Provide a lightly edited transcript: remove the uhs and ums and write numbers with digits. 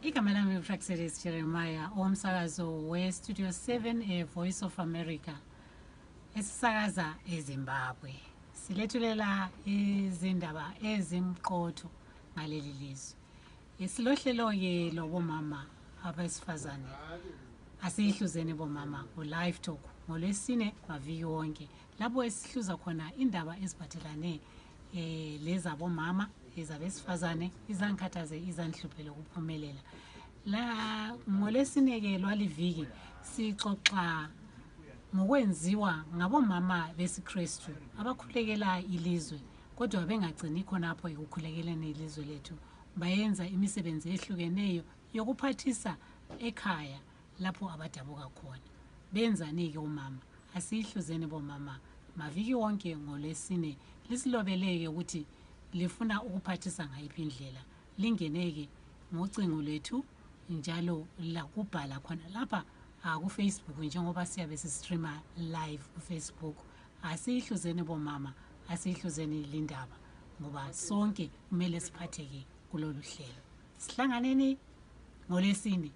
Igama lami uFraxelis Jeremiah omsakazo we-Studio 7 Voice of America esisakaza eZimbabwe. Silethulela izindaba ezimqotho ngaleli lizwe. Isilohlelo-ke lobomama abesifazane Asiyihluzeni Bomama Live Talk ngoLwesine maviki wonke lapho esihluza khona indaba eziphathelane lezabomama ezabesifazane izankathaze izanhluphelo ukuphumelela. La ngoLwesine ke lwaliviki sixoxa ngokwenziwa ngabomama besiKristu abakhulekela ilizwe kodwa bengagcini khonapho ekukhulekeleni ilizwe lethu, bayenza imisebenzi ehlukeneyo yokuphathisa ekhaya lapho abadabuka khona. Benzani-ke umama? Asiyihluzeni bomama maviki wonke ngoLwesine lisilobeleke ukuthi lifuna ukuphathisa ngayiphi indlela. Lingeneke ngocingo lwethu njalo la kubhala khona lapha ku-Facebook njengoba siyabe sisitreama live ku-Facebook. Asiyihluzeni bomama, asiyihluzeni lindaba ngoba sonke kumele siphatheke kulolu hlelo. Sihlanganeni ngoLwesine